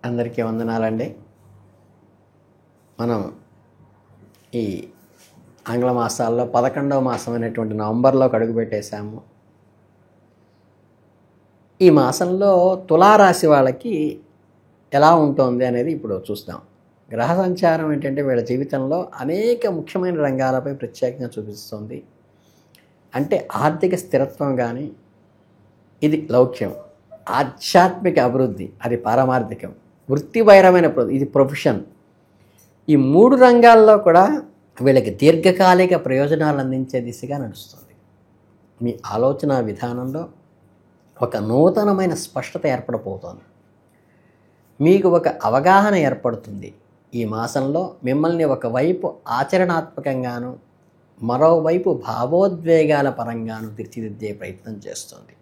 అందరికీ వందనాలండి. మనం ఈ ఆంగ్ల మాసాల్లో 11వ మాసం అయినటువంటి నవంబర్లోకి అడుగుపెట్టేశాము. ఈ మాసంలో తులారాశి వాళ్ళకి ఎలా ఉంటుంది అనేది ఇప్పుడు చూస్తాం. గ్రహ సంచారం ఏంటంటే వీళ్ళ జీవితంలో అనేక ముఖ్యమైన రంగాలపై ప్రత్యేకంగా చూపిస్తుంది. అంటే ఆర్థిక స్థిరత్వం కానీ, ఇది లౌక్యం, ఆధ్యాత్మిక అభివృద్ధి అది పారమార్థికం, వృత్తిపరమైన ఇది ప్రొఫెషన్. ఈ 3 రంగాల్లో కూడా వీళ్ళకి దీర్ఘకాలిక ప్రయోజనాలు అందించే దిశగా నడుస్తుంది. మీ ఆలోచన విధానంలో ఒక నూతనమైన స్పష్టత ఏర్పడబోతోంది. మీకు ఒక అవగాహన ఏర్పడుతుంది. ఈ మాసంలో మిమ్మల్ని ఒకవైపు ఆచరణాత్మకంగాను, మరోవైపు భావోద్వేగాల పరంగాను తీర్చిదిద్దే ప్రయత్నం చేస్తుంది.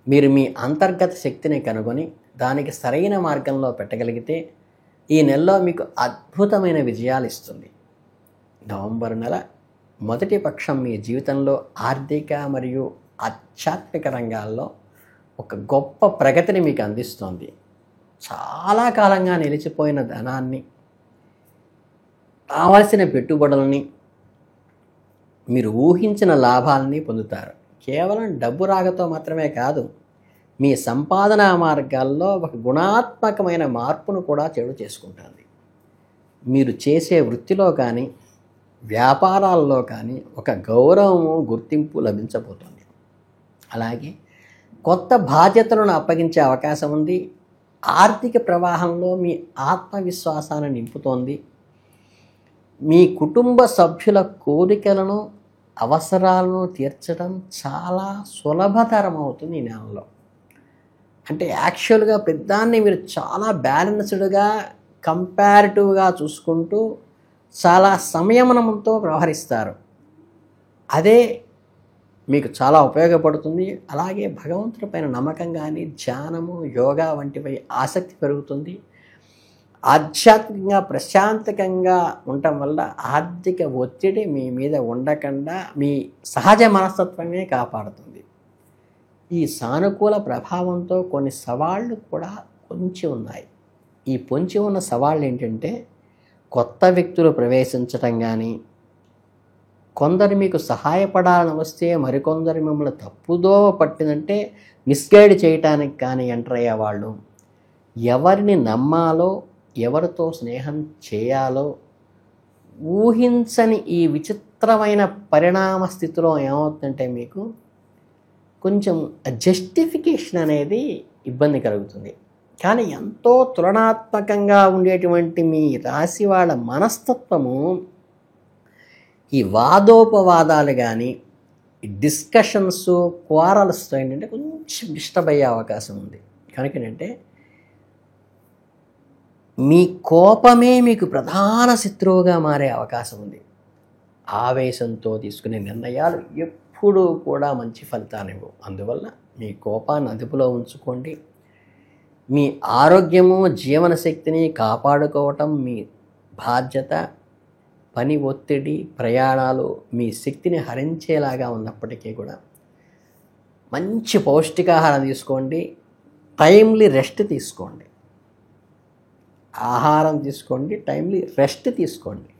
మీరు మీ అంతర్గత శక్తిని కనుగొని దానికి సరైన మార్గంలో పెట్టగలిగితే ఈ నెలలో మీకు అద్భుతమైన విజయాలు ఇస్తుంది. నవంబర్ నెల మొదటి పక్షం మీ జీవితంలో ఆర్థిక మరియు ఆధ్యాత్మిక రంగాల్లో ఒక గొప్ప ప్రగతిని మీకు అందిస్తుంది. చాలా కాలంగా నిలిచిపోయిన ధనాన్ని, కావలసిన పెట్టుబడులని, మీరు ఊహించిన లాభాలని పొందుతారు. కేవలం డబ్బు రాకతో మాత్రమే కాదు, మీ సంపాదనా మార్గాల్లో ఒక గుణాత్మకమైన మార్పును కూడా చేడు చేసుకుంటుంది. మీరు చేసే వృత్తిలో కానీ, వ్యాపారాల్లో కానీ ఒక గౌరవము, గుర్తింపు లభించబోతుంది. అలాగే కొత్త బాధ్యతలను అప్పగించే అవకాశం ఉంది. ఆర్థిక ప్రవాహంలో మీ ఆత్మవిశ్వాసాన్ని నింపుతోంది. మీ కుటుంబ సభ్యుల కోరికలను, అవసరాలను తీర్చడం చాలా సులభతరం అవుతుంది ఈ నెలలో. అంటే యాక్చువల్గా పెద్దాన్ని మీరు చాలా బ్యాలెన్స్డ్గా, కంపారిటివ్గా చూసుకుంటూ చాలా సంయమనంతో వ్యవహరిస్తారు. అదే మీకు చాలా ఉపయోగపడుతుంది. అలాగే భగవంతుడి పైన నమ్మకం కానీ, ధ్యానము, యోగా వంటిపై ఆసక్తి పెరుగుతుంది. ఆధ్యాత్మికంగా ప్రశాంతకంగా ఉండటం వల్ల ఆర్థిక ఒత్తిడి మీ మీద ఉండకుండా మీ సహజ మనస్తత్వమే కాపాడుతుంది. ఈ సానుకూల ప్రభావంతో కొన్ని సవాళ్ళు కూడా పొంచి ఉన్నాయి. ఈ పొంచి ఉన్న సవాళ్ళు ఏంటంటే కొత్త వ్యక్తులు ప్రవేశించటం కానీ, కొందరు మీకు సహాయపడాలని వస్తే మరికొందరు మిమ్మల్ని తప్పుదో పట్టిందంటే మిస్గైడ్ చేయటానికి కానీ ఎంటర్ అయ్యేవాళ్ళు, ఎవరిని నమ్మాలో, ఎవరితో స్నేహం చేయాలో ఊహించని ఈ విచిత్రమైన పరిణామ స్థితిలో ఏమవుతుందంటే మీకు కొంచెం జస్టిఫికేషన్ అనేది ఇబ్బంది కలుగుతుంది. కానీ ఎంతో తులనాత్మకంగా ఉండేటువంటి మీ రాశి వాళ్ళ మనస్తత్వము ఈ వాదోపవాదాలు కానీ, ఈ డిస్కషన్స్, క్వారల్స్ ఏంటంటే కొంచెం డిస్టర్బ్ అయ్యే అవకాశం ఉంది. కనుక ఏంటంటే మీ కోపమే మీకు ప్రధాన శత్రువుగా మారే అవకాశం ఉంది. ఆవేశంతో తీసుకునే నిర్ణయాలు ఎప్పుడూ కూడా మంచి ఫలితాన్ని ఇవ్వవు. అందువల్ల మీ కోపాన్ని అదుపులో ఉంచుకోండి. మీ ఆరోగ్యము, జీవనశక్తిని కాపాడుకోవటం మీ బాధ్యత. పని ఒత్తిడి, ప్రయాణాలు మీ శక్తిని హరించేలాగా ఉన్నప్పటికీ కూడా మంచి పౌష్టికాహారం తీసుకోండి. టైమ్లీ రెస్ట్ తీసుకోండి. ఆహారం తీసుకోండి, టైమ్లీ రెస్ట్ తీసుకోండి.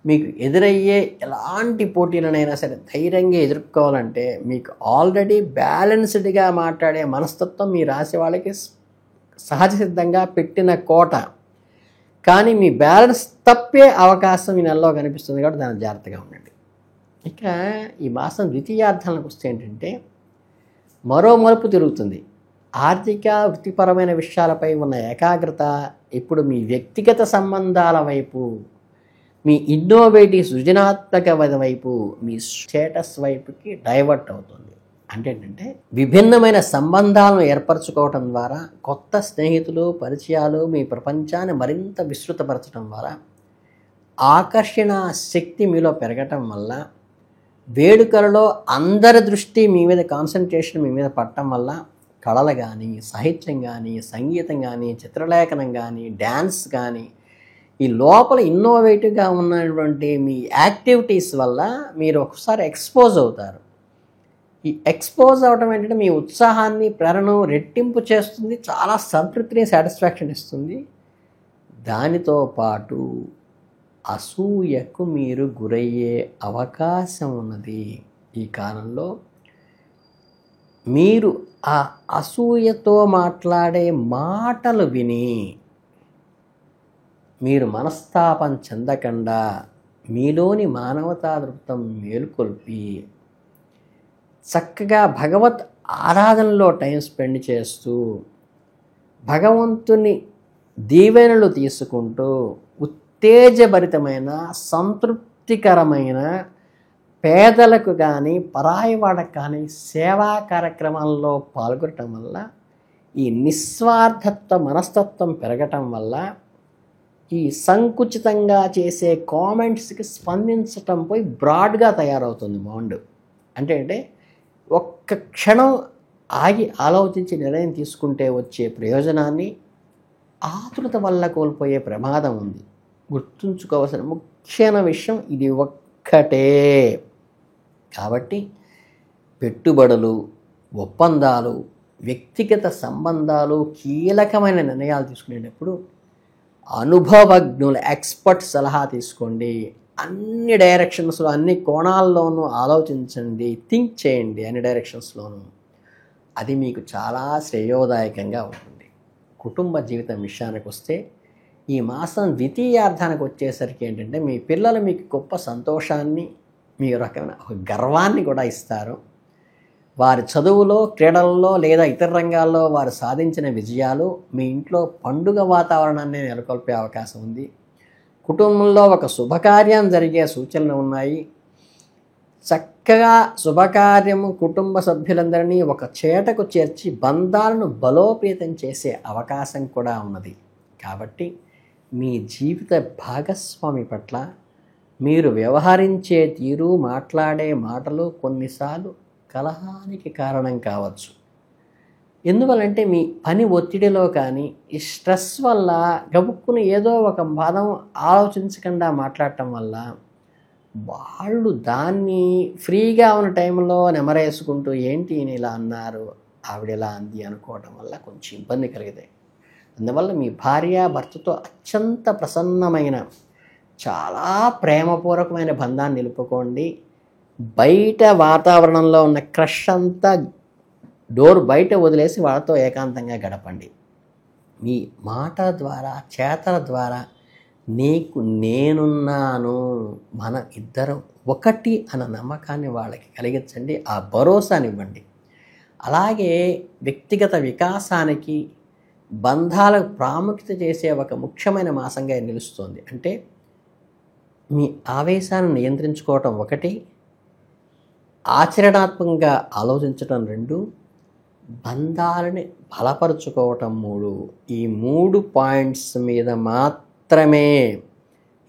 మీకు ఎదురయ్యే ఎలాంటి పోటీలనైనా సరే ధైర్యంగా ఎదుర్కోవాలంటే మీకు ఆల్రెడీ బ్యాలెన్స్డ్గా మాట్లాడే మనస్తత్వం మీ రాశి వాళ్ళకి సహజ సిద్ధంగా పెట్టిన కోట. కానీ మీ బ్యాలెన్స్ తప్పే అవకాశం ఈ నెలలో కనిపిస్తుంది కాబట్టి దాన్ని జాగ్రత్తగా ఉండండి. ఇక ఈ మాసం ద్వితీయార్థాలకు వస్తే ఏంటంటే మరో మలుపు తిరుగుతుంది. ఆర్థిక, వృత్తిపరమైన విషయాలపై ఉన్న ఏకాగ్రత ఇప్పుడు మీ వ్యక్తిగత సంబంధాల వైపు, మీ ఇన్నోవేటివ్ సృజనాత్మక వైపు, మీ స్టేటస్ వైపుకి డైవర్ట్ అవుతుంది. అంటే ఏంటంటే విభిన్నమైన సంబంధాలను ఏర్పరచుకోవటం ద్వారా, కొత్త స్నేహితులు, పరిచయాలు మీ ప్రపంచాన్ని మరింత విస్తృతపరచడం ద్వారా, ఆకర్షణ శక్తి మీలో పెరగటం వల్ల, వేడుకలలో అందరి దృష్టి మీ మీద, కాన్సన్ట్రేషన్ మీ మీద పడటం వల్ల కళలు కానీ, సాహిత్యం కానీ, సంగీతం కానీ, చిత్రలేఖనం కానీ, డ్యాన్స్ కానీ, ఈ లోపల ఇన్నోవేటివ్గా ఉన్నటువంటి మీ యాక్టివిటీస్ వల్ల మీరు ఒకసారి ఎక్స్పోజ్ అవుతారు. ఈ ఎక్స్పోజ్ అవ్వడం ఏంటంటే మీ ఉత్సాహాన్ని, ప్రేరణను రెట్టింపు చేస్తుంది, చాలా సంతృప్తిని, సాటిస్ఫాక్షన్ ఇస్తుంది. దానితో పాటు అసూయకు మీరు గురయ్యే అవకాశం ఉన్నది. ఈ కాలంలో మీరు ఆ అసూయతో మాట్లాడే మాటలు విని మీరు మనస్తాపం చెందకుండా మీలోని మానవతా దృక్పథం మేలుకొల్పి చక్కగా భగవత్ ఆరాధనలో టైం స్పెండ్ చేస్తూ భగవంతుని దీవెనలు తీసుకుంటూ ఉత్తేజభరితమైన సంతృప్తికరమైన పేదలకు కానీ పరాయి వాళ్ళకు కానీ సేవా కార్యక్రమాల్లో పాల్గొనటం వల్ల ఈ నిస్వార్థత్వ మనస్తత్వం పెరగటం వల్ల ఈ సంకుచితంగా చేసే కామెంట్స్కి స్పందించటం పోయి బ్రాడ్గా తయారవుతుంది మైండ్. అంటే ఒక్క క్షణం ఆగి ఆలోచించి నిర్ణయం తీసుకుంటే వచ్చే ప్రయోజనాన్ని ఆతృత వల్ల కోల్పోయే ప్రమాదం ఉంది. గుర్తుంచుకోవాల్సిన ముఖ్యమైన విషయం ఇది ఒక్కటే. కాబట్టి పెట్టుబడులు, ఒప్పందాలు, వ్యక్తిగత సంబంధాలు, కీలకమైన నిర్ణయాలు తీసుకునేటప్పుడు అనుభవజ్ఞుల ఎక్స్పర్ట్ సలహా తీసుకోండి. అన్ని డైరెక్షన్స్లో, అన్ని కోణాల్లోనూ ఆలోచించండి, థింక్ చేయండి అన్ని డైరెక్షన్స్లోనూ. అది మీకు చాలా శ్రేయోదాయకంగా ఉంటుంది. కుటుంబ జీవితం విషయానికి వస్తే ఈ మాసం ద్వితీయార్థానికి వచ్చేసరికి ఏంటంటే మీ పిల్లలు మీకు గొప్ప సంతోషాన్ని, మీ రకమైన గర్వాన్ని కూడా ఇస్తారు. వారి చదువులో, క్రీడల్లో లేదా ఇతర రంగాల్లో వారు సాధించిన విజయాలు మీ ఇంట్లో పండుగ వాతావరణాన్ని నెలకొల్పే అవకాశం ఉంది. కుటుంబంలో ఒక శుభకార్యం జరిగే సూచనలు ఉన్నాయి. చక్కగా శుభకార్యము కుటుంబ సభ్యులందరినీ ఒక చేటకు చేర్చి బంధాలను బలోపేతం చేసే అవకాశం కూడా ఉన్నది. కాబట్టి మీ జీవిత భాగస్వామి పట్ల మీరు వ్యవహరించే తీరు, మాట్లాడే మాటలు కొన్నిసార్లు కలహానికి కారణం కావచ్చు. ఎందువల్లంటే మీ పని ఒత్తిడిలో కానీ ఈ స్ట్రెస్ వల్ల గబుక్కుని ఏదో ఒక పదం ఆలోచించకుండా మాట్లాడటం వల్ల వాళ్ళు దాన్ని ఫ్రీగా ఉన్న టైంలో నెమరేసుకుంటూ ఏంటి ఈయన ఇలా అన్నారు, ఆవిడ ఇలా అంది అనుకోవటం వల్ల కొంచెం ఇబ్బంది కలిగితే, అందువల్ల మీ భార్య భర్తతో అత్యంత ప్రసన్నమైన చాలా ప్రేమపూర్వకమైన బంధాన్ని నిలుపుకోండి. బయట వాతావరణంలో ఉన్న క్రష్ అంతా డోర్ బయట వదిలేసి వాళ్ళతో ఏకాంతంగా గడపండి. మీ మాట ద్వారా, చేతల ద్వారా నీకు నేనున్నాను, మన ఇద్దరం ఒకటి అన్న నమ్మకాన్ని వాళ్ళకి కలిగించండి, ఆ భరోసానివ్వండి. అలాగే వ్యక్తిగత వికాసానికి, బంధాలకు ప్రాముఖ్యత చేసే ఒక ముఖ్యమైన మాసంగా నిలుస్తుంది. అంటే మీ ఆవేశాన్ని నియంత్రించుకోవటం ఒకటి, ఆచరణాత్మకంగా ఆలోచించటం రెండు, బంధాలని బలపరుచుకోవటం మూడు. ఈ 3 పాయింట్స్ మీద మాత్రమే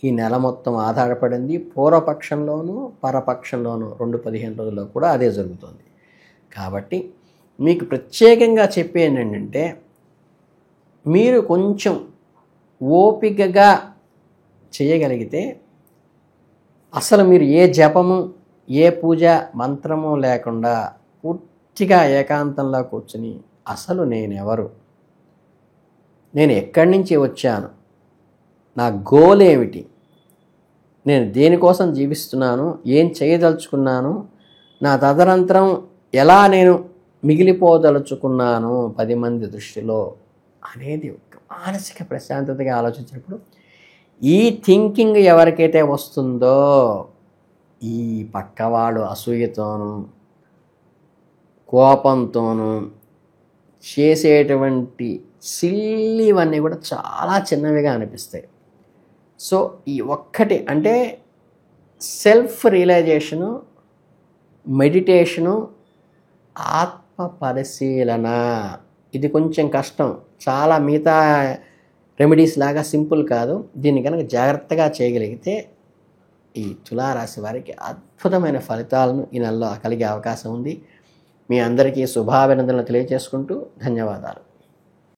ఈ నెల మొత్తం ఆధారపడింది. పూర్వపక్షంలోనూ పరపక్షంలోనూ 2-15 రోజుల్లో కూడా అదే జరుగుతుంది. కాబట్టి మీకు ప్రత్యేకంగా చెప్పేది ఏంటంటే మీరు కొంచెం ఓపికగా చేయగలిగితే అసలు మీరు ఏ జపము, ఏ పూజ మంత్రము లేకుండా పూర్తిగా ఏకాంతంలో కూర్చుని అసలు నేనెవరు, నేను ఎక్కడి నుంచి వచ్చాను, నా గోల్ ఏమిటి, నేను దేనికోసం జీవిస్తున్నాను, ఏం చేయదలుచుకున్నాను, నా తదనంతరం ఎలా నేను మిగిలిపోదలుచుకున్నాను 10 మంది దృష్టిలో అనేది ఒక మానసిక ప్రశాంతతగా ఆలోచించినప్పుడు ఈ థింకింగ్ ఎవరికైతే వస్తుందో ఈ పక్కవాడు అసూయతోనూ కోపంతోనూ చేసేటువంటి సిల్లీవన్నీ కూడా చాలా చిన్నవిగా అనిపిస్తాయి. సో ఈ ఒక్కటి అంటే సెల్ఫ్ రియలైజేషను, మెడిటేషను, ఆత్మ పరిశీలన. ఇది కొంచెం కష్టం, చాలా మిగతా రెమెడీస్ లాగా సింపుల్ కాదు. దీన్ని కనుక జాగ్రత్తగా చేయగలిగితే ఈ తులారాశి వారికి అద్భుతమైన ఫలితాలను ఈ నెలలో కలిగే అవకాశం ఉంది. మీ అందరికీ శుభాభినందనలు తెలియజేసుకుంటూ ధన్యవాదాలు.